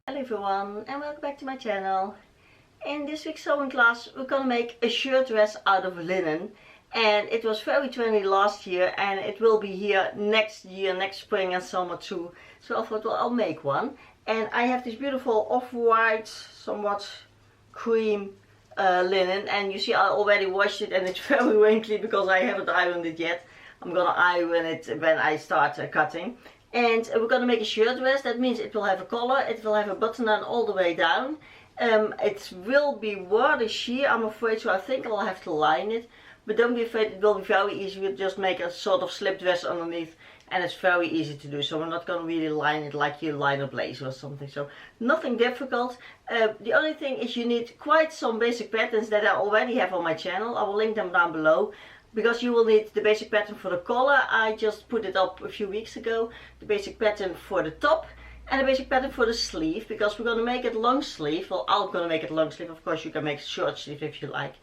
Hello everyone and welcome back to my channel. In this week's sewing class we're gonna make a shirt dress out of linen, and it was very trendy last year and it will be here next year, next spring and summer too. So I thought, well, I'll make one. And I have this beautiful off-white, somewhat cream linen, and you see I already washed it and it's very wrinkly because I haven't ironed it yet. I'm gonna iron it when I start cutting. And we're going to make a shirt dress. That means it will have a collar, it will have a button down all the way down. It will be rather sheer, I'm afraid, so I think I'll have to line it. But don't be afraid, it will be very easy. We'll just make a sort of slip dress underneath and it's very easy to do. So we're not going to really line it like you line a blazer or something. So nothing difficult. The only thing is you need quite some basic patterns that I already have on my channel. I will link them down below. Because you will need the basic pattern for the collar. I just put it up a few weeks ago. The basic pattern for the top and the basic pattern for the sleeve, because we're going to make it long sleeve. Well, I'm going to make it long sleeve. Of course you can make short sleeve if you like.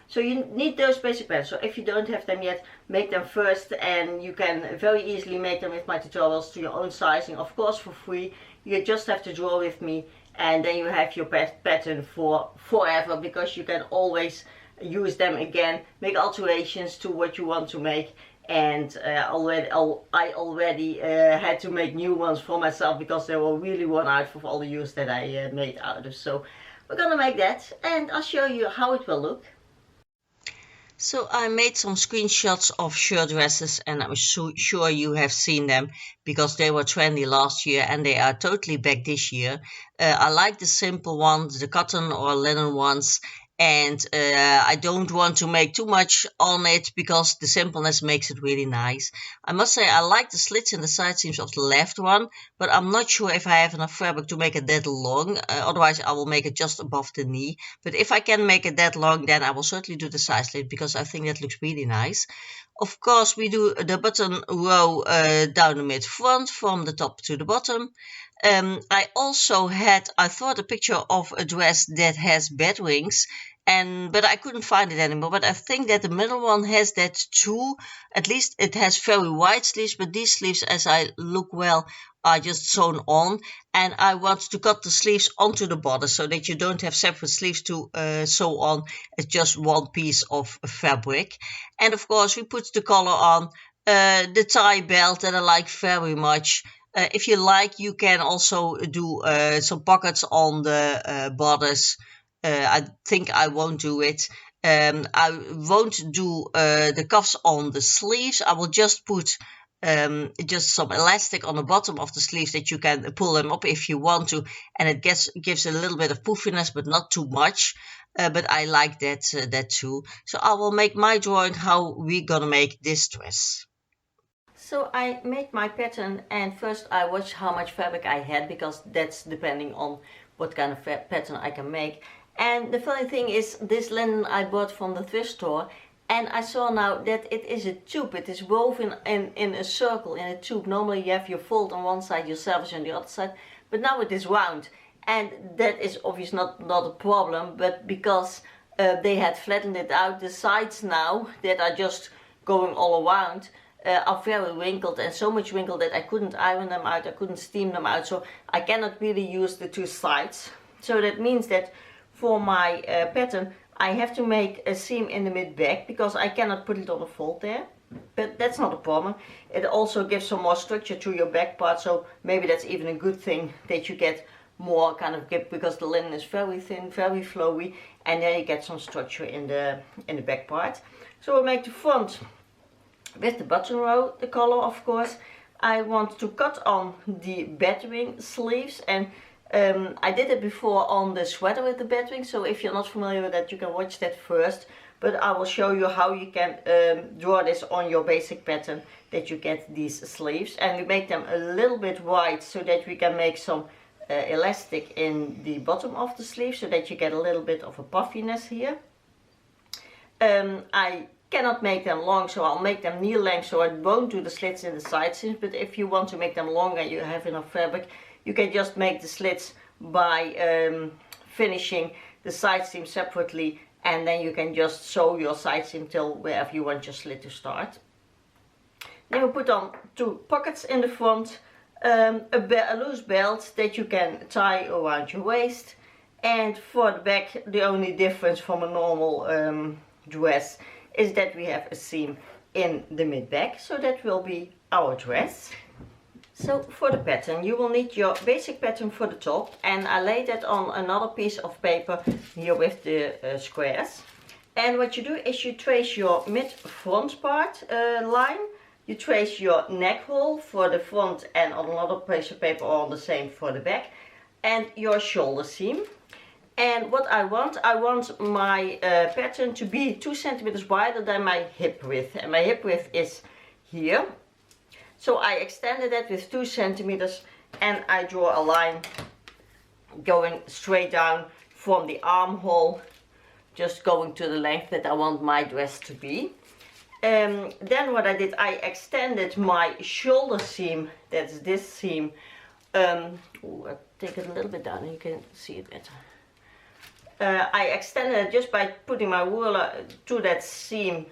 So you need those basic patterns. So if you don't have them yet, make them first, and you can very easily make them with my tutorials to your own sizing, of course for free. You just have to draw with me and then you have your pattern for forever, because you can always use them again, make alterations to what you want to make. And I already had to make new ones for myself because they were really worn out for all the use that I made out of. So we're gonna make that and I'll show you how it will look. So I made some screenshots of shirt dresses and I'm sure you have seen them because they were trendy last year and they are totally back this year. I like the simple ones, the cotton or linen ones. And I don't want to make too much on it because the simpleness makes it really nice. I must say I like the slits in the side seams of the left one, but I'm not sure if I have enough fabric to make it that long. Otherwise I will make it just above the knee. But if I can make it that long, then I will certainly do the side slit because I think that looks really nice. Of course we do the button row down the mid front from the top to the bottom. I thought a picture of a dress that has bed wings, but I couldn't find it anymore. But I think that the middle one has that too. At least it has very wide sleeves, but these sleeves, as I look well, are just sewn on. And I want to cut the sleeves onto the bodice so that you don't have separate sleeves to sew on. It's just one piece of fabric. And of course we put the collar on, the tie belt that I like very much. If you like, you can also do some pockets on the bodice. I think I won't do it. I won't do the cuffs on the sleeves. I will just put just some elastic on the bottom of the sleeves that you can pull them up if you want to, and it gives a little bit of poofiness but not too much. But I like that too. So I will make my drawing how we're gonna make this dress. So I made my pattern, and first I watched how much fabric I had, because that's depending on what kind of pattern I can make. And the funny thing is, this linen I bought from the thrift store, and I saw now that it is a tube. It is woven in a circle, in a tube. Normally you have your fold on one side, your selvage on the other side, but now it is round. And that is obviously not a problem, but because they had flattened it out, the sides now that are just going all around are very wrinkled, and so much wrinkled that I couldn't iron them out, I couldn't steam them out, so I cannot really use the two sides. So that means that for my pattern I have to make a seam in the mid back because I cannot put it on a fold there. But that's not a problem. It also gives some more structure to your back part, so maybe that's even a good thing that you get more kind of grip, because the linen is very thin, very flowy, and then you get some structure in the back part. So we'll make the front with the button row, the collar of course. I want to cut on the batwing sleeves, and I did it before on the sweater with the batwing, so if you're not familiar with that you can watch that first. But I will show you how you can draw this on your basic pattern, that you get these sleeves. And we make them a little bit wide so that we can make some elastic in the bottom of the sleeve, so that you get a little bit of a puffiness here. I cannot make them long, so I'll make them knee length, so I won't do the slits in the side seams. But if you want to make them longer and you have enough fabric, you can just make the slits by finishing the side seam separately, and then you can just sew your side seam till wherever you want your slit to start. Then we put on two pockets in the front. a loose belt that you can tie around your waist. And for the back, the only difference from a normal dress is that we have a seam in the mid-back, so that will be our dress. So for the pattern, you will need your basic pattern for the top, and I laid that on another piece of paper here with the squares. And what you do is you trace your mid-front part line, you trace your neck hole for the front and on another piece of paper or on the same for the back, and your shoulder seam. And what I want my pattern to be 2 centimeters wider than my hip width, and my hip width is here. So I extended that with 2 centimeters, and I draw a line going straight down from the armhole, just going to the length that I want my dress to be. Then what I did, I extended my shoulder seam, that's this seam. I'll take it a little bit down and you can see it better. I extended it just by putting my ruler to that seam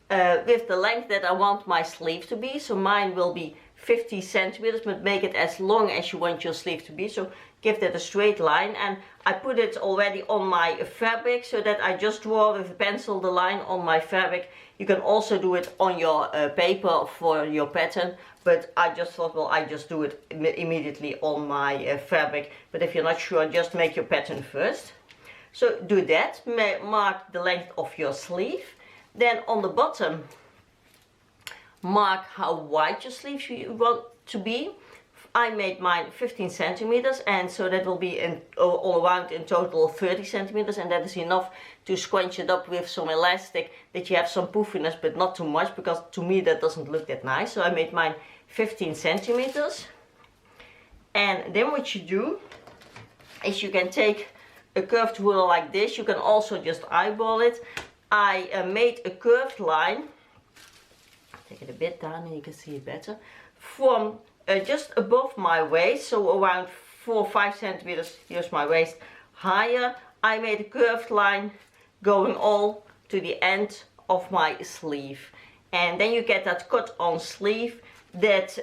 with the length that I want my sleeve to be. So mine will be 50 centimeters, but make it as long as you want your sleeve to be. So give that a straight line, and I put it already on my fabric so that I just draw with a pencil the line on my fabric. You can also do it on your paper for your pattern, but I just thought, well, I just do it immediately on my fabric. But if you're not sure, just make your pattern first. So do that, mark the length of your sleeve. Then on the bottom, mark how wide your sleeve you want to be. I made mine 15 centimeters, and so that will be all around in total 30 centimeters, and that is enough to scrunch it up with some elastic that you have some poofiness, but not too much, because to me that doesn't look that nice. So I made mine 15 centimeters. And then what you do is you can take a curved ruler like this. You can also just eyeball it. I made a curved line, take it a bit down and you can see it better, from just above my waist, so around 4 or 5 centimeters, here's my waist, higher. I made a curved line going all to the end of my sleeve. And then you get that cut on sleeve that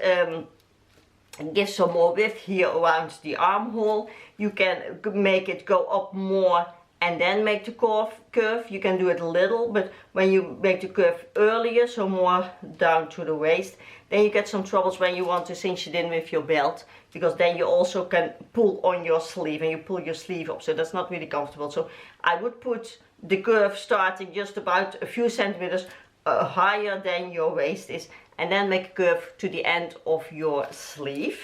gives some more width here around the armhole. You can make it go up more and then make the curve. You can do it a little, but when you make the curve earlier, so more down to the waist, then you get some troubles when you want to cinch it in with your belt, because then you also can pull on your sleeve and you pull your sleeve up, so that's not really comfortable. So I would put the curve starting just about a few centimeters higher than your waist is, and then make a curve to the end of your sleeve.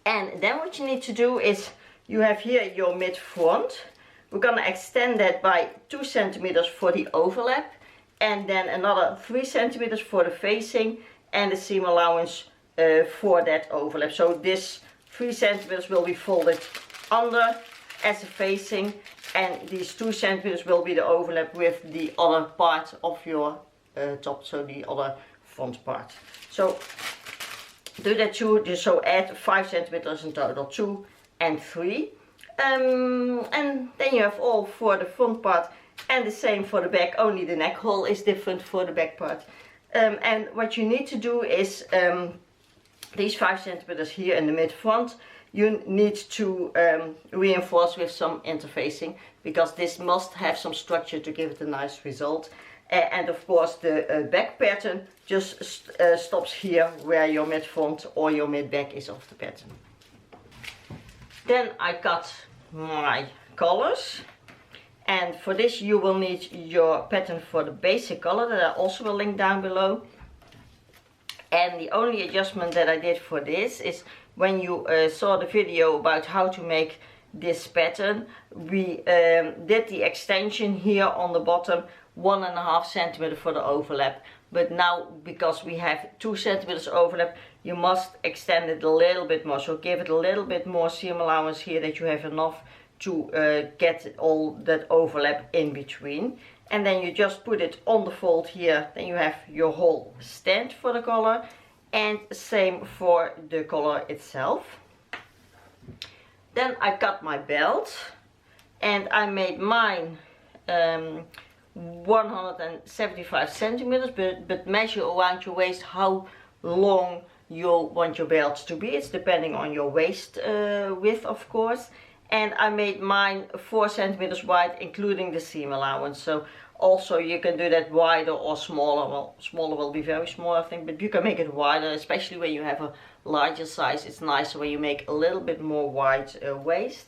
And then what you need to do is, you have here your mid front. We're gonna extend that by 2 centimeters for the overlap, and then another 3 centimeters for the facing, and the seam allowance for that overlap. So this 3 centimeters will be folded under as a facing, and these 2 centimeters will be the overlap with the other part of your top, so the other front part. So do that too, just so add 5 centimeters in total, 2 and 3. And then you have all for the front part, and the same for the back, only the neck hole is different for the back part. And what you need to do is these 5 centimeters here in the mid front, you need to reinforce with some interfacing, because this must have some structure to give it a nice result. And of course the back pattern just stops here where your mid front or your mid back is of the pattern. Then I cut my colors, and for this you will need your pattern for the basic color that I also will link down below. And the only adjustment that I did for this is, when you saw the video about how to make this pattern, we did the extension here on the bottom 1.5 centimeter for the overlap. But now, because we have 2 centimeters overlap, you must extend it a little bit more. So give it a little bit more seam allowance here, that you have enough to get all that overlap in between. And then you just put it on the fold here. Then you have your whole stand for the collar, and same for the collar itself. Then I cut my belt, and I made mine 175 centimeters, but measure around your waist how long you want your belt to be. It's depending on your waist width, of course. And I made mine 4 centimeters wide, including the seam allowance. So also you can do that wider or smaller. Well, smaller will be very small, I think, but you can make it wider, especially when you have a larger size. It's nicer when you make a little bit more wide waist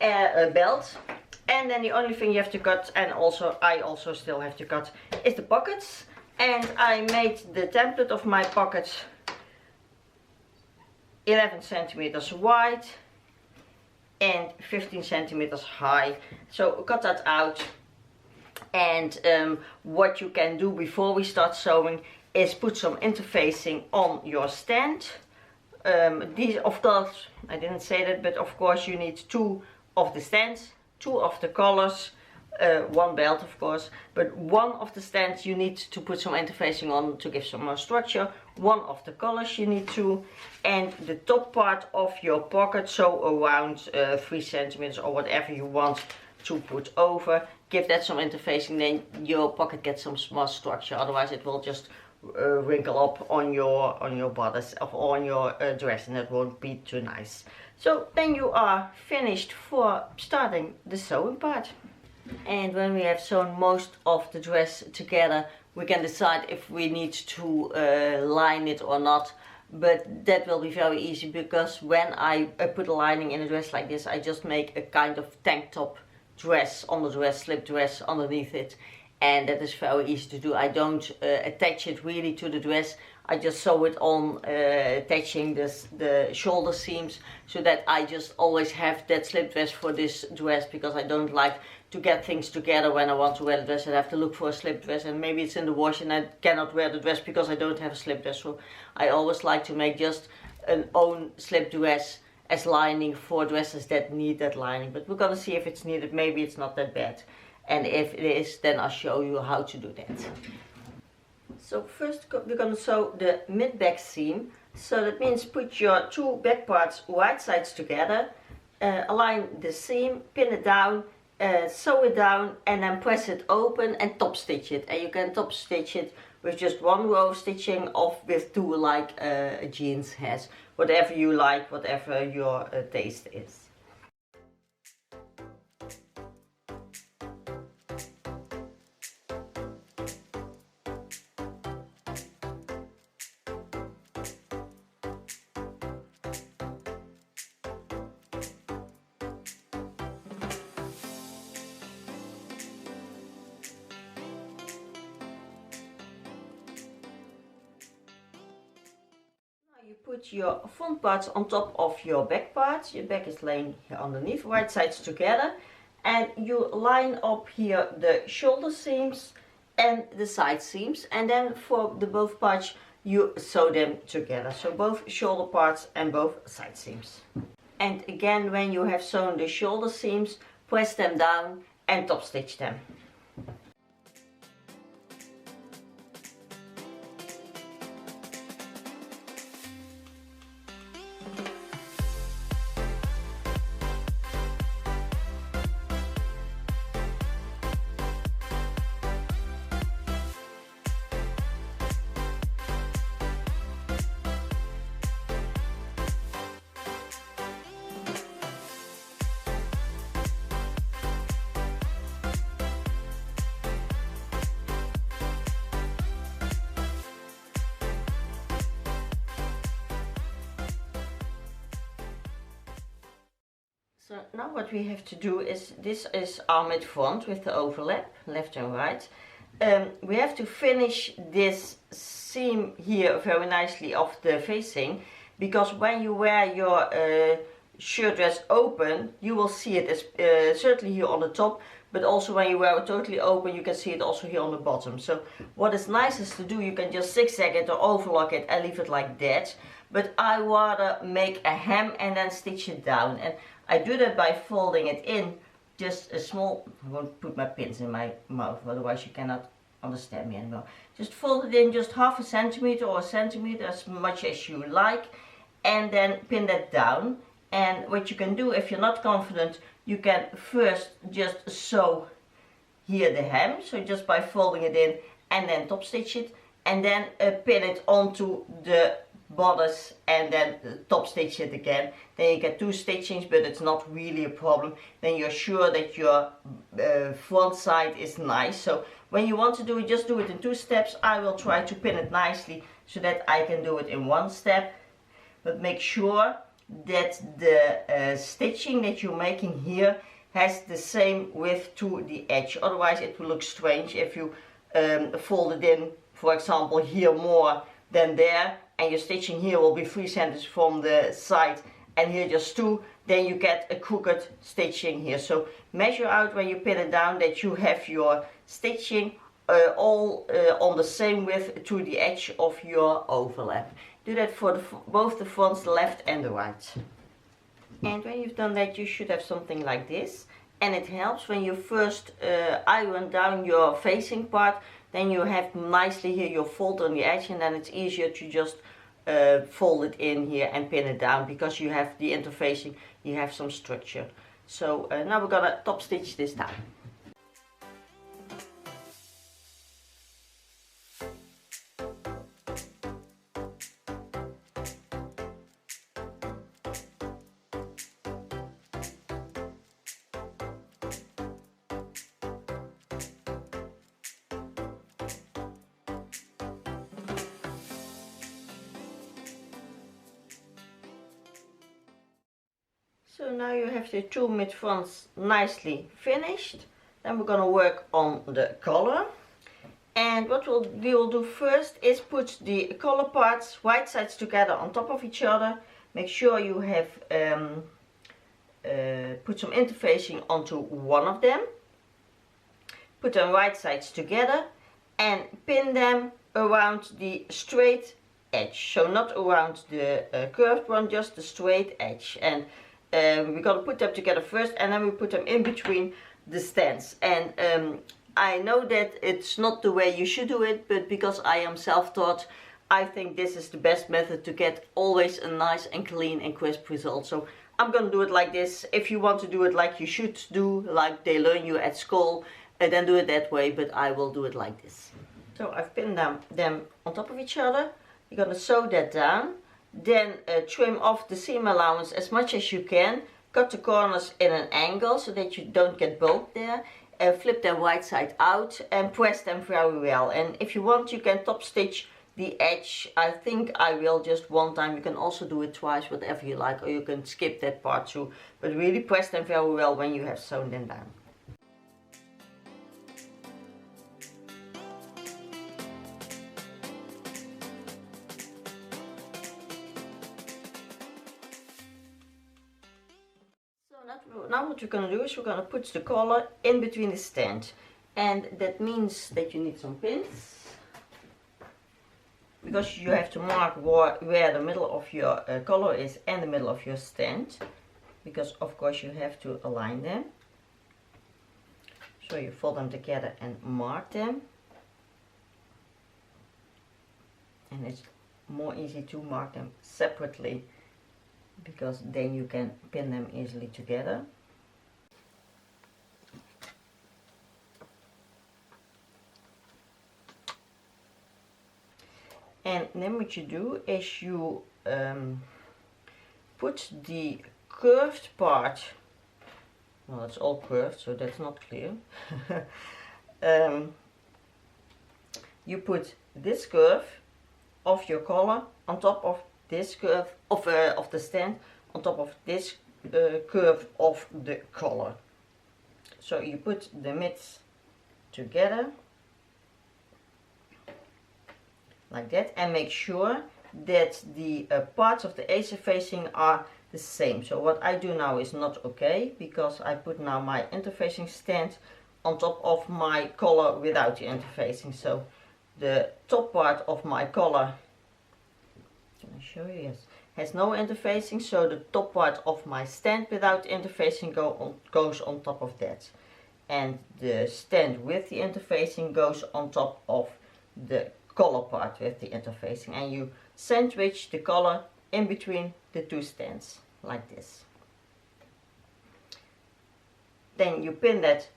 belt. And then the only thing you have to cut, and also I also still have to cut, is the pockets. And I made the template of my pockets 11 centimeters wide and 15 centimeters high. So cut that out. And what you can do before we start sewing is put some interfacing on your stand. These, of course, I didn't say that, but of course you need 2 of the stands, 2 of the collars, 1 belt of course, but 1 of the stands you need to put some interfacing on to give some more structure. 1 of the collars you need to, and the top part of your pocket, so around 3 centimeters or whatever you want to put over. Give that some interfacing, then your pocket gets some more structure. Otherwise it will just wrinkle up on your bodice or on your dress, and that won't be too nice. So then you are finished for starting the sewing part. And when we have sewn most of the dress together, we can decide if we need to line it or not. But that will be very easy, because when I put a lining in a dress like this, I just make a kind of tank top dress on the dress, slip dress underneath it, and that is very easy to do. I don't attach it really to the dress. I just sew it on, attaching the shoulder seams, so that I just always have that slip dress for this dress, because I don't like to get things together when I want to wear the dress and have to look for a slip dress, and maybe it's in the wash and I cannot wear the dress because I don't have a slip dress. So I always like to make just an own slip dress as lining for dresses that need that lining. But we're gonna see if it's needed. Maybe it's not that bad, and if it is, then I'll show you how to do that. So first we're gonna sew the mid back seam. So that means put your 2 back parts right sides together, align the seam, pin it down, sew it down, and then press it open and top stitch it. And you can top stitch it with just 1 row of stitching, or with 2 like a jeans has. Whatever you like, whatever your taste is. You put your front parts on top of your back parts. Your back is laying here underneath, right sides together, and you line up here the shoulder seams and the side seams, and then for the both parts you sew them together. So both shoulder parts and both side seams. And again, when you have sewn the shoulder seams, press them down and top stitch them. So now what we have to do is, this is our mid front with the overlap, left and right. We have to finish this seam here very nicely of the facing, because when you wear your shirt dress open, you will see it as, certainly here on the top, but also when you wear it totally open, you can see it also here on the bottom. So what is nice is to do, you can just zigzag it or overlock it and leave it like that. But I rather make a hem and then stitch it down. And I do that by folding it in just a small, I won't put my pins in my mouth, otherwise you cannot understand me anymore. Just fold it in just 1/2 centimeter or a centimeter, as much as you like, and then pin that down. And what you can do, if you're not confident, you can first just sew here the hem, so just by folding it in and then top stitch it, and then pin it onto the bodice and then top stitch it again. Then you get two stitchings, but it's not really a problem. Then you're sure that your front side is nice. So when you want to do it, just do it in two steps. I will try to pin it nicely so that I can do it in one step, but make sure that the stitching that you're making here has the same width to the edge. Otherwise it will look strange if you fold it in, for example, here more than there, and your stitching here will be 3 centimeters from the side and here just 2, then you get a crooked stitching here. So measure out when you pin it down that you have your stitching all on the same width to the edge of your overlap. Do that for both the fronts, the left and the right. And when you've done that, you should have something like this. And it helps when you first iron down your facing part, then you have nicely here your fold on the edge, and then it's easier to just fold it in here and pin it down, because you have the interfacing, you have some structure. So now we're gonna top stitch this down. So now you have the two mid fronts nicely finished. Then we're going to work on the collar. And what we will do first is put the collar parts, right sides together on top of each other. Make sure you have put some interfacing onto one of them. Put them right sides together and pin them around the straight edge. So not around the curved one, just the straight edge. And we're going to put them together first, and then we put them in between the stands. And I know that it's not the way you should do it, but because I am self-taught, I think this is the best method to get always a nice and clean and crisp result. So I'm going to do it like this. If you want to do it like you should do, like they learn you at school, then do it that way, but I will do it like this. So I've pinned them on top of each other. You're going to sew that down. Then trim off the seam allowance as much as you can. Cut the corners in an angle so that you don't get bulk there. Flip them right side out and press them very well. And if you want, you can top stitch the edge. I think I will just one time. You can also do it twice, whatever you like, or you can skip that part too. But really press them very well when you have sewn them down. Now what we're going to do is we're going to put the collar in between the stand, and that means that you need some pins, because you have to mark where the middle of your collar is and the middle of your stand, because of course you have to align them. So you fold them together and mark them, and it's more easy to mark them separately, because then you can pin them easily together. And then what you do is you put the curved part, well, it's all curved, so that's not clear. You put this curve of your collar on top of this curve of the stand, on top of this curve of the collar. So you put the mids together like that, and make sure that the parts of the interfacing are the same. So what I do now is not okay, because I put now my interfacing stand on top of my collar without the interfacing. So the top part of my collar, can I show you? Yes, has no interfacing, so the top part of my stand without interfacing goes on top of that, and the stand with the interfacing goes on top of the collar part with the interfacing, and you sandwich the collar in between the two stands like this. Then you pin that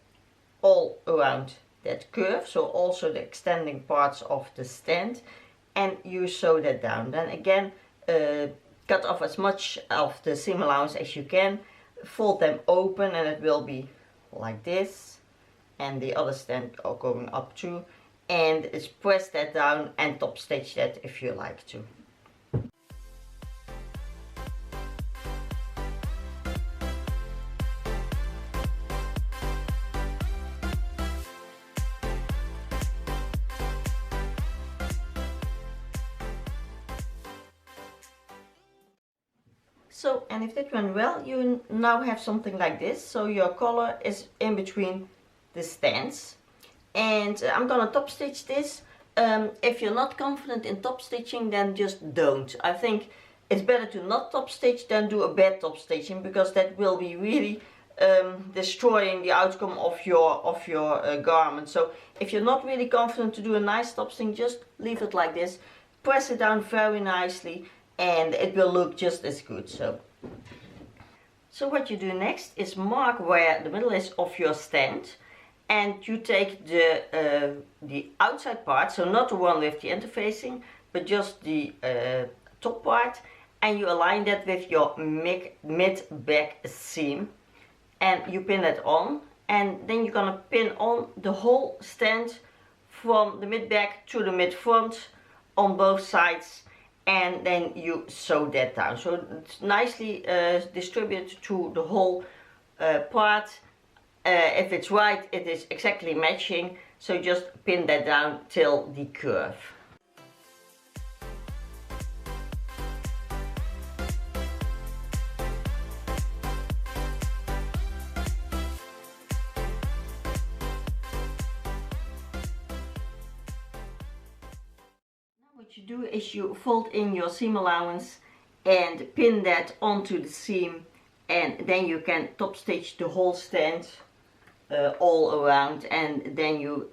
all around that curve, so also the extending parts of the stand, and you sew that down. Then again, cut off as much of the seam allowance as you can, fold them open, and it will be like this, and the other stand are going up too, and is press that down and top stitch that if you like to. So, and if that went well, you now have something like this. So your collar is in between the stands. And I'm gonna top stitch this. If you're not confident in top stitching, then just don't. I think it's better to not top stitch than do a bad top stitching, because that will be really destroying the outcome of your garment. So if you're not really confident to do a nice top stitching, just leave it like this. Press it down very nicely, and it will look just as good. So what you do next is mark where the middle is of your stand, and you take the outside part, so not the one with the interfacing, but just the top part, and you align that with your mid-back seam, and you pin it on, and then you're gonna pin on the whole stand from the mid-back to the mid-front on both sides, and then you sew that down. So it's nicely distributed to the whole part. If it's right, it is exactly matching, so just pin that down till the curve. What you do is you fold in your seam allowance and pin that onto the seam, and then you can top stitch the whole stand all around, and then you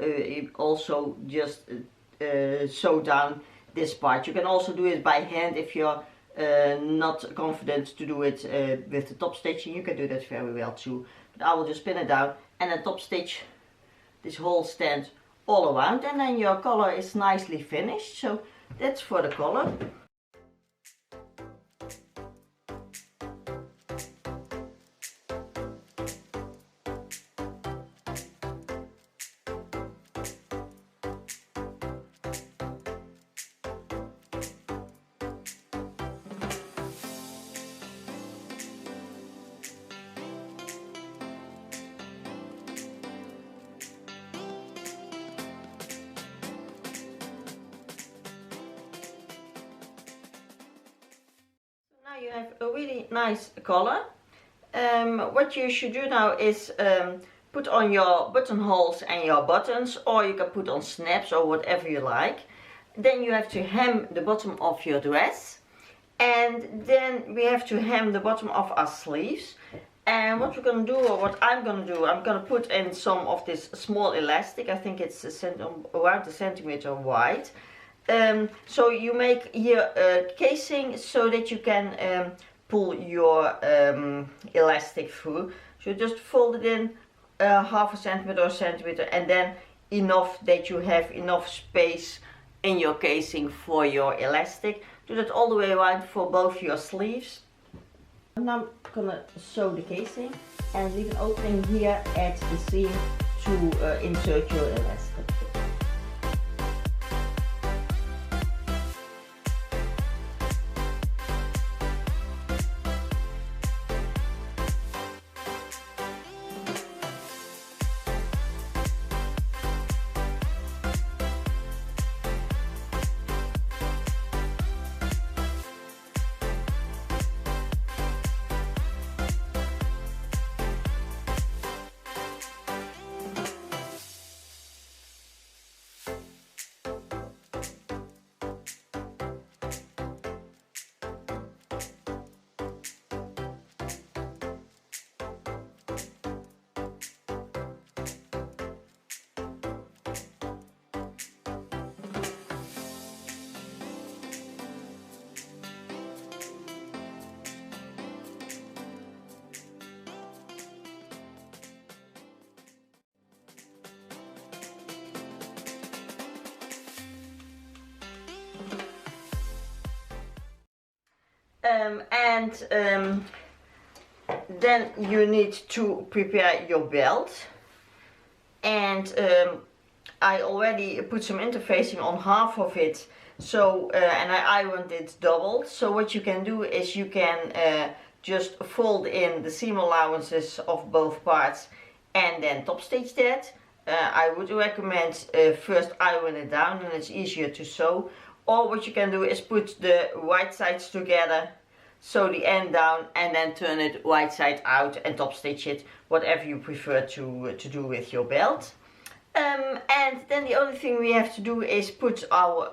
also just sew down this part. You can also do it by hand if you're not confident to do it with the top stitching. You can do that very well too, but I will just pin it down and then top stitch this whole stand all around, and then your collar is nicely finished. So that's for the collar. You have a really nice collar. What you should do now is put on your buttonholes and your buttons, or you can put on snaps or whatever you like. Then you have to hem the bottom of your dress, and then we have to hem the bottom of our sleeves. And what we're going to do, or what I'm going to do, I'm going to put in some of this small elastic. I think it's around a centimeter wide. So you make here a casing so that you can pull your elastic through. So just fold it in half a centimeter or a centimeter, and then enough that you have enough space in your casing for your elastic. Do that all the way around for both your sleeves. Now I'm gonna sew the casing and leave an opening here at the seam to insert your elastic. Then you need to prepare your belt, and I already put some interfacing on half of it, so and I ironed it doubled. So what you can do is you can just fold in the seam allowances of both parts and then top stitch that. I would recommend first iron it down, and it's easier to sew. Or what you can do is put the right sides together, sew the end down, and then turn it right side out and top stitch it, whatever you prefer to do with your belt. And then the only thing we have to do is put our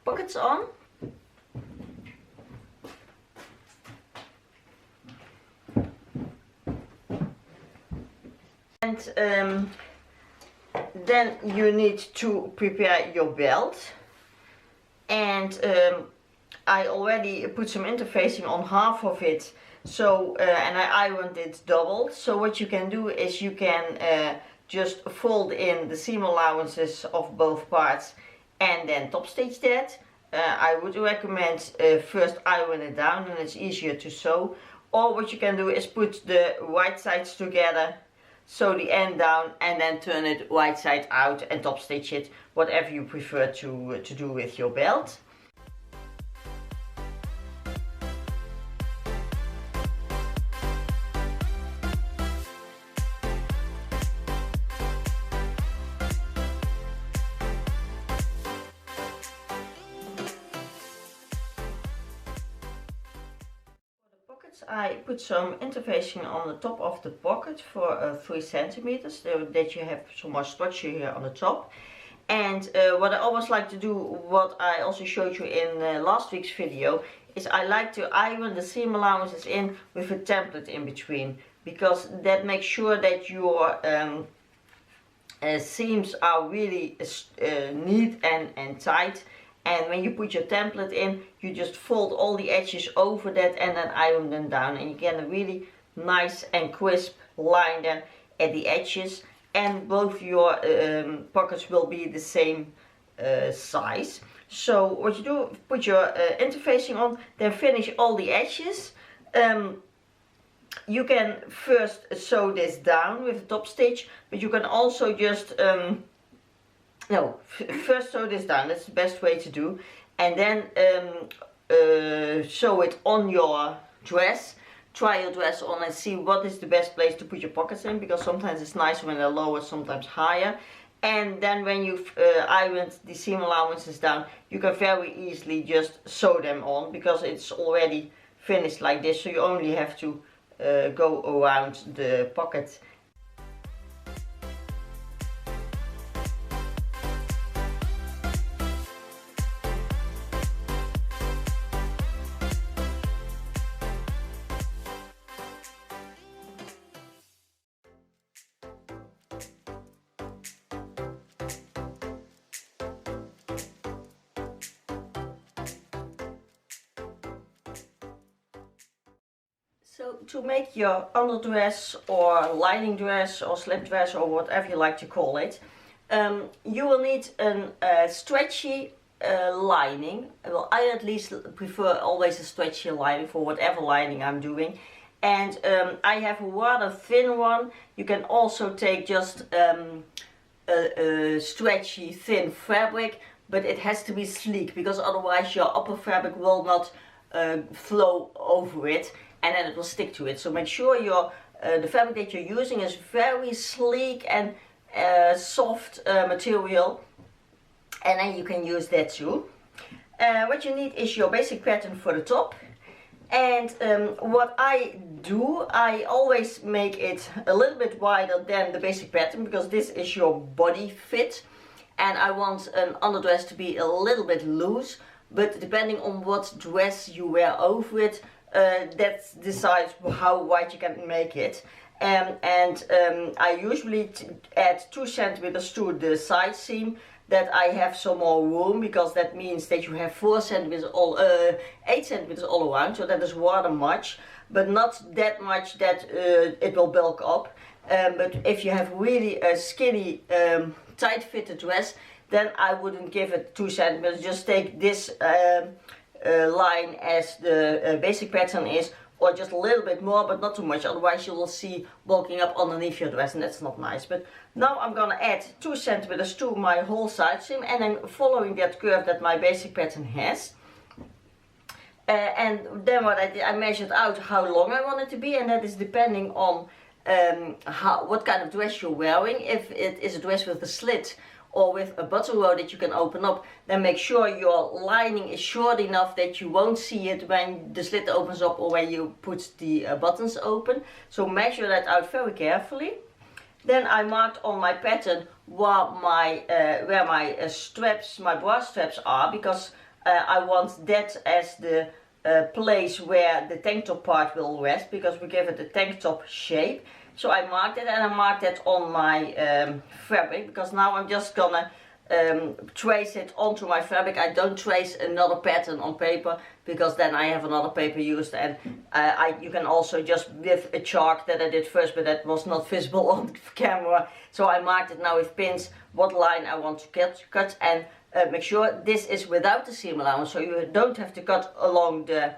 pockets on. And then you need to prepare your belt, and I already put some interfacing on half of it, so and I ironed it doubled. So what you can do is you can just fold in the seam allowances of both parts and then top stitch that. I would recommend first iron it down, and it's easier to sew. Or what you can do is put the right sides together, sew the end down, and then turn it right side out and top stitch it, whatever you prefer to do with your belt. I put some interfacing on the top of the pocket for 3 centimeters, so that you have some more structure here on the top. And what I always like to do, what I also showed you in last week's video, is I like to iron the seam allowances in with a template in between, because that makes sure that your seams are really neat and tight. And when you put your template in, you just fold all the edges over that and then iron them down, and you get a really nice and crisp line then at the edges, and both your pockets will be the same size. So what you do, put your interfacing on, then finish all the edges. You can first sew this down with a top stitch, but you can also just first sew this down, that's the best way to do, and then sew it on your dress. Try your dress on and see what is the best place to put your pockets in, because sometimes it's nicer when they're lower, sometimes higher. And then when you've ironed the seam allowances down, you can very easily just sew them on, because it's already finished like this, so you only have to go around the pocket. So to make your underdress or lining dress or slip dress or whatever you like to call it, you will need a stretchy lining. Well, I at least prefer always a stretchy lining for whatever lining I'm doing. And I have a rather thin one. You can also take just a stretchy thin fabric, but it has to be sleek, because otherwise your upper fabric will not flow over it, and then it will stick to it. So make sure the fabric that you're using is very sleek and soft material, and then you can use that too. What you need is your basic pattern for the top, and what I do, I always make it a little bit wider than the basic pattern, because this is your body fit, and I want an underdress to be a little bit loose, but depending on what dress you wear over it, that decides how wide you can make it. I usually add 2 centimeters to the side seam, that I have some more room, because that means that you have 4 centimeters 8 centimeters all around, so that is rather much, but not that much that it will bulk up. But if you have really a skinny, tight fitted dress, then I wouldn't give it 2 centimeters, just take this line as the basic pattern is, or just a little bit more, but not too much, otherwise you will see bulking up underneath your dress and that's not nice. But now I'm gonna add 2 centimeters to my whole side seam, and then following that curve that my basic pattern has. And then what I did, I measured out how long I want it to be, and that is depending on what kind of dress you're wearing. If it is a dress with a slit or with a button row that you can open up, then make sure your lining is short enough that you won't see it when the slit opens up or when you put the buttons open. So measure that out very carefully. Then I marked on my pattern where my straps, my bra straps are, because I want that as the place where the tank top part will rest, because we give it a tank top shape. So I marked it, and I marked that on my fabric, because now I'm just gonna trace it onto my fabric. I don't trace another pattern on paper, because then I have another paper used, and you can also just with a chalk that I did first, but that was not visible on camera. So I marked it now with pins what line I want to cut, and make sure this is without the seam allowance, so you don't have to cut along the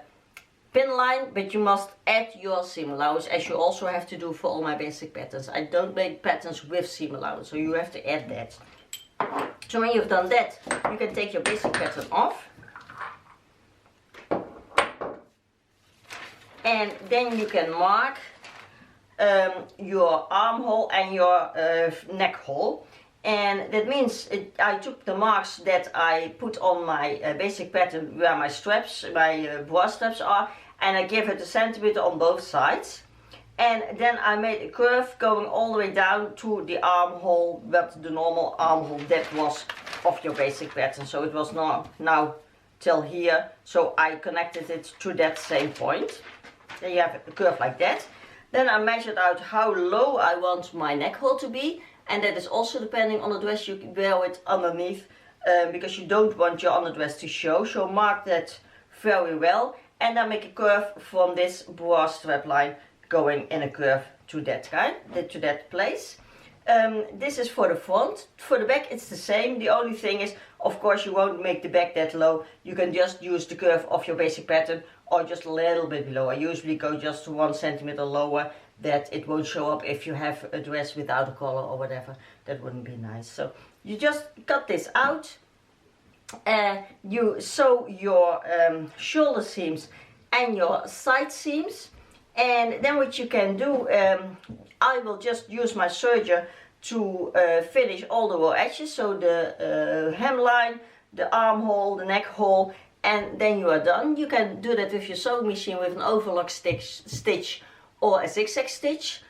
pin line, but you must add your seam allowance, as you also have to do for all my basic patterns. I don't make patterns with seam allowance, so you have to add that. So when you've done that, you can take your basic pattern off, and then you can mark your armhole and your neck hole. And that means I took the marks that I put on my basic pattern where my straps, my bra straps are, and I gave it 1 centimeter on both sides. And then I made a curve going all the way down to the armhole, but the normal armhole that was of your basic pattern. So it was now till here, so I connected it to that same point. Then you have a curve like that. Then I measured out how low I want my neck hole to be. And that is also depending on the dress you wear it underneath, because you don't want your underdress to show. So mark that very well, and then make a curve from this bra strap line going in a curve to that to that place. This is for the front. For the back it's the same. The only thing is, of course, you won't make the back that low. You can just use the curve of your basic pattern, or just a little bit below. I usually go just to 1 centimeter lower, that it won't show up if you have a dress without a collar or whatever. That wouldn't be nice. So you just cut this out, you sew your shoulder seams and your side seams, and then what you can do, I will just use my serger to finish all the raw edges, so the hemline, the armhole, the neck hole, and then you are done. You can do that with your sewing machine with an overlock stitch or a zigzag stitch.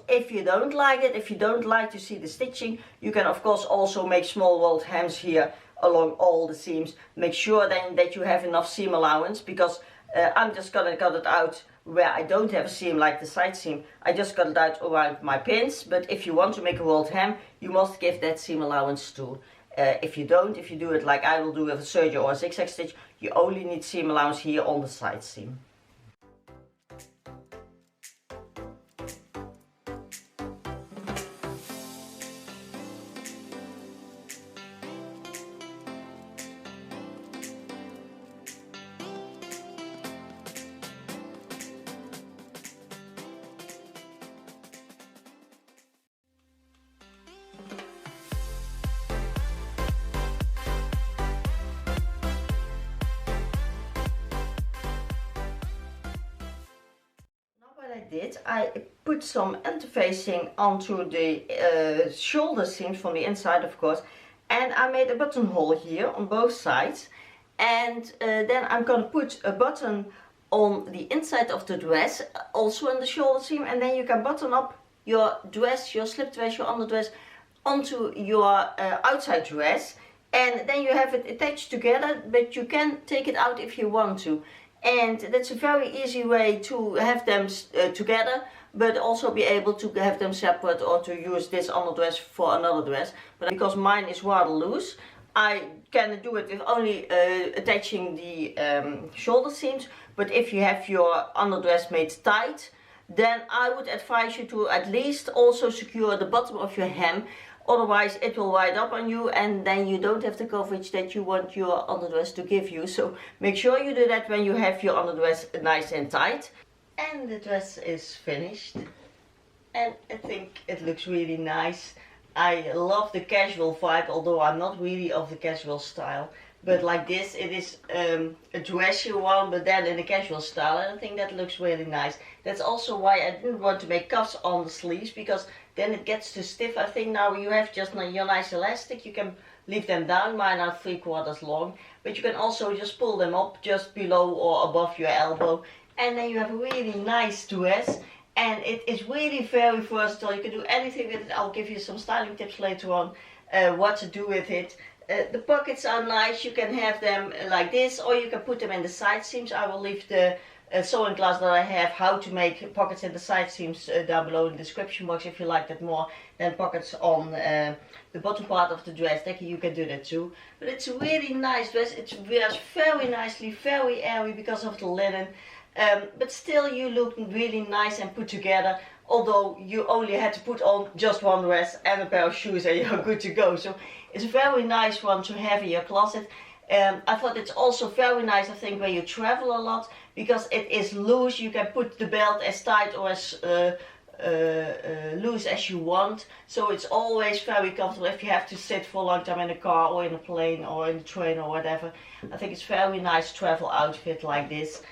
If you don't like it, if you don't like to see the stitching, you can of course also make small rolled hems here along all the seams. Make sure then that you have enough seam allowance, because I'm just gonna cut it out where I don't have a seam, like the side seam. I just cut it out around my pins, but if you want to make a rolled hem, you must give that seam allowance too. If you don't, if you do it like I will do with a serger or a zigzag stitch, you only need seam allowance here on the side seam. I put some interfacing onto the shoulder seams from the inside, of course, and I made a buttonhole here on both sides, and then I'm gonna put a button on the inside of the dress, also in the shoulder seam, and then you can button up your dress, your slip dress, your underdress onto your outside dress, and then you have it attached together, but you can take it out if you want to. And that's a very easy way to have them together, but also be able to have them separate, or to use this underdress for another dress. But because mine is rather loose, I can do it with only attaching the shoulder seams. But if you have your underdress made tight, then I would advise you to at least also secure the bottom of your hem otherwise it will ride up on you and then you don't have the coverage that you want your underdress to give you. So make sure you do that when you have your underdress nice and tight. And the dress is finished and I think it looks really nice. I love the casual vibe, although I'm not really of the casual style. But like this, it is a dressy one, but then in a casual style, and I think that looks really nice. That's also why I didn't want to make cuffs on the sleeves, because then it gets too stiff. I think now you have just your nice elastic, you can leave them down. Mine are 3/4 long, but you can also just pull them up just below or above your elbow, and then you have a really nice dress. And it is really very versatile. You can do anything with it. I'll give you some styling tips later on what to do with it. The pockets are nice. You can have them like this, or you can put them in the side seams. I will leave the sewing class that I have how to make pockets in the side seams down below in the description box if you like that more than pockets on the bottom part of the dress. You can do that too. But it's a really nice dress. It wears very nicely, very airy because of the linen. But still you look really nice and put together, although you only had to put on just one dress and a pair of shoes and you're good to go. So it's a very nice one to have in your closet. I thought it's also very nice, I think, when you travel a lot, because it is loose. You can put the belt as tight or as loose as you want, so it's always very comfortable if you have to sit for a long time in a car or in a plane or in a train or whatever. I think it's very nice travel outfit like this.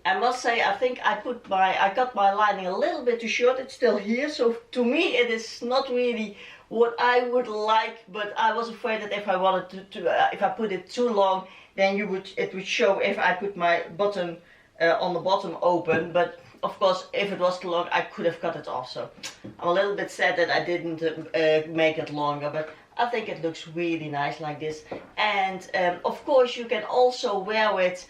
I must say, I think I got my lining a little bit too short. It's still here, so to me it is not really what I would like, but I was afraid that if I wanted to if I put it too long, then it would show if I put my button on the bottom open. But of course, if it was too long, I could have cut it off. So I'm a little bit sad that I didn't make it longer, but I think it looks really nice like this. And of course, you can also wear it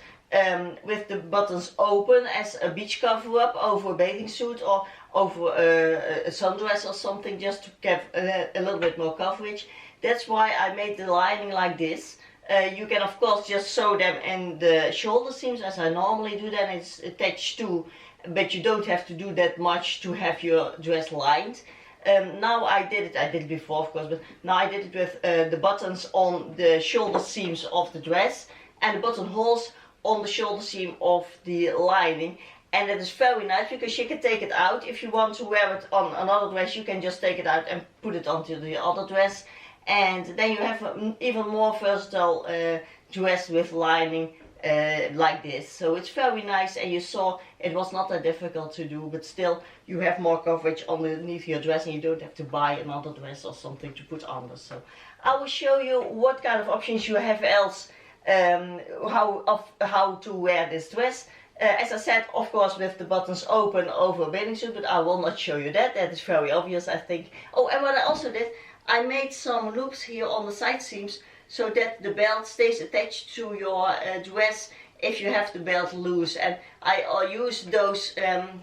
with the buttons open as a beach cover up over a bathing suit or over a sundress or something, just to give a little bit more coverage. That's why I made the lining like this. You can of course just sew them in the shoulder seams as I normally do, then it's attached too, but you don't have to do that much to have your dress lined. Now I did it before of course, but now I did it with the buttons on the shoulder seams of the dress and the buttonholes on the shoulder seam of the lining. And it is very nice because you can take it out. If you want to wear it on another dress, you can just take it out and put it onto the other dress. And then you have an even more versatile dress with lining like this. So it's very nice, and you saw it was not that difficult to do, but still you have more coverage underneath your dress and you don't have to buy another dress or something to put under. So I will show you what kind of options you have else, how to wear this dress. As I said, of course, with the buttons open over a bathing suit, but I will not show you that. That is very obvious, I think. Oh, and what I also did, I made some loops here on the side seams so that the belt stays attached to your dress if you have the belt loose. And I use those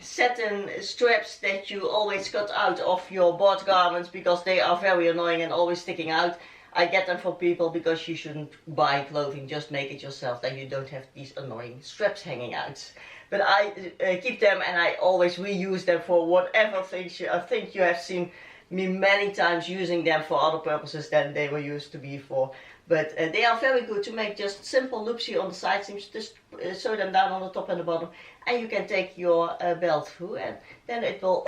satin straps that you always cut out of your bought garments because they are very annoying and always sticking out. I get them for people because you shouldn't buy clothing, just make it yourself, then you don't have these annoying straps hanging out. But I keep them and I always reuse them for whatever things. I think you have seen me many times using them for other purposes than they were used to be for. But they are very good to make just simple loops here on the side seams. Just sew them down on the top and the bottom, and you can take your belt through, and then it will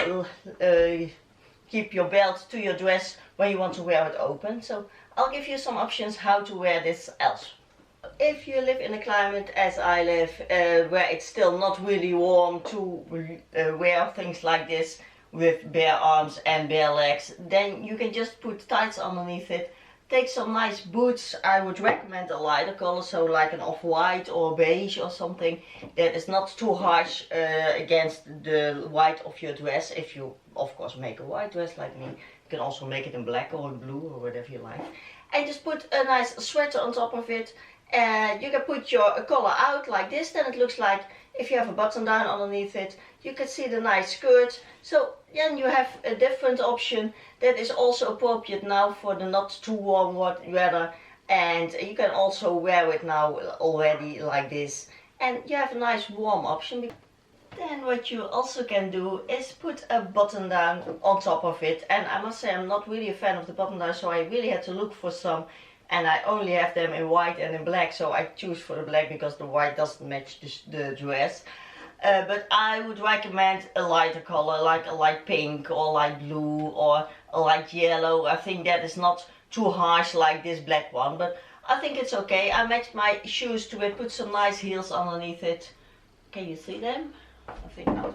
keep your belt to your dress when you want to wear it open. So I'll give you some options how to wear this else. If you live in a climate as I live, where it's still not really warm to wear things like this with bare arms and bare legs, then you can just put tights underneath it. Take some nice boots. I would recommend a lighter color, so like an off-white or beige or something that is not too harsh against the white of your dress. If you of course make a white dress like me, you can also make it in black or in blue or whatever you like. And just put a nice sweater on top of it. You can put your collar out like this, then it looks like if you have a button down underneath it. You can see the nice skirt. So then you have a different option that is also appropriate now for the not too warm weather, and you can also wear it now already like this, and you have a nice warm option. Then what you also can do is put a button down on top of it. And I must say I'm not really a fan of the button down, so I really had to look for some. And I only have them in white and in black, so I choose for the black because the white doesn't match the dress. But I would recommend a lighter color, like a light pink or light blue or a light yellow. I think that is not too harsh like this black one, but I think it's okay. I matched my shoes to it, put some nice heels underneath it. Can you see them? I think not.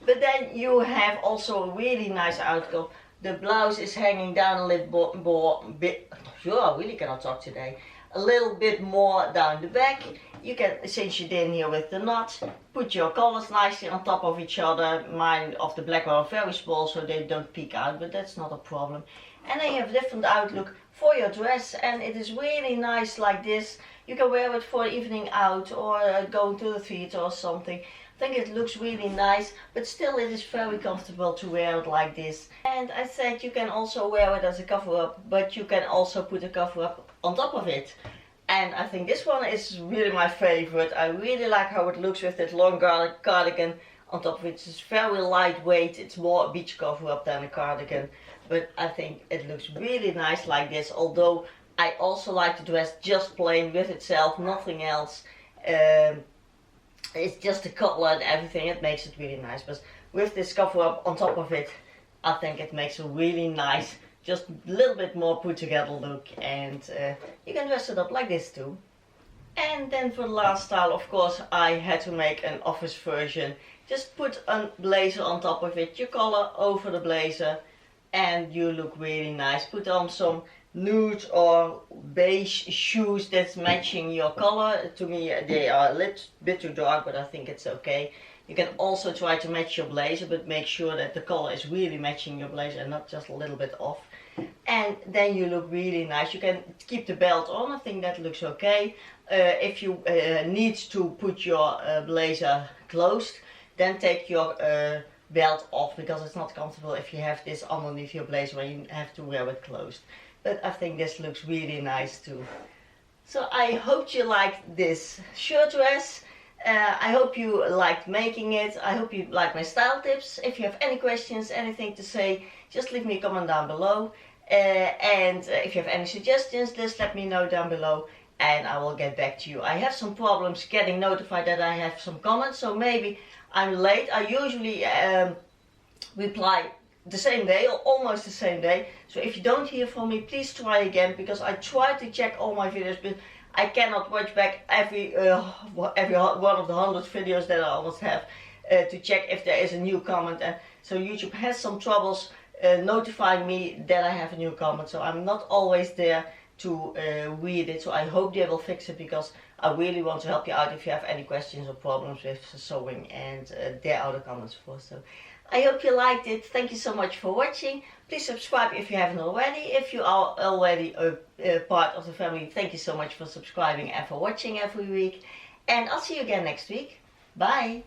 But then you have also a really nice outcome. The blouse is hanging down a little bit. Sure, I really cannot talk today. A little bit more down the back. You can cinch it in here with the knot. Put your colors nicely on top of each other. Mine of the black one are very small, so they don't peek out, but that's not a problem. And then you have a different outlook for your dress, and it is really nice like this. You can wear it for evening out or going to the theater or something. I think it looks really nice, but still it is very comfortable to wear it like this. And I said you can also wear it as a cover up, but you can also put a cover up on top of it. And I think this one is really my favorite. I really like how it looks with that long cardigan on top of it. It's very lightweight. It's more a beach cover up than a cardigan. But I think it looks really nice like this. Although I also like the dress just plain with itself, nothing else. It's just the color and everything. It makes it really nice. But with this cover up on top of it, I think it makes a really nice, just a little bit more put together look, and you can dress it up like this too. And then for the last style, of course, I had to make an office version. Just put a blazer on top of it, your collar over the blazer, and you look really nice. Put on some nude or beige shoes that's matching your color. To me they are a little bit too dark, but I think it's okay. You can also try to match your blazer, but make sure that the color is really matching your blazer and not just a little bit off. And then you look really nice. You can keep the belt on, I think that looks okay. If you need to put your blazer closed, then take your belt off, because it's not comfortable if you have this underneath your blazer when you have to wear it closed. But I think this looks really nice too. So I hope you liked this shirt dress. I hope you liked making it. I hope you like my style tips. If you have any questions, anything to say, just leave me a comment down below. And if you have any suggestions, just let me know down below and I will get back to you. I have some problems getting notified that I have some comments, so maybe I'm late. I usually reply the same day or almost the same day. So if you don't hear from me, please try again, because I try to check all my videos, but I cannot watch back every one of the 100 videos that I almost have to check if there is a new comment. And so YouTube has some troubles notifying me that I have a new comment, so I'm not always there to read it. So I hope they will fix it, because I really want to help you out if you have any questions or problems with sewing, and there are the comments for. So I hope you liked it. Thank you so much for watching. Please subscribe if you haven't already. If you are already a part of the family, thank you so much for subscribing and for watching every week. And I'll see you again next week. Bye!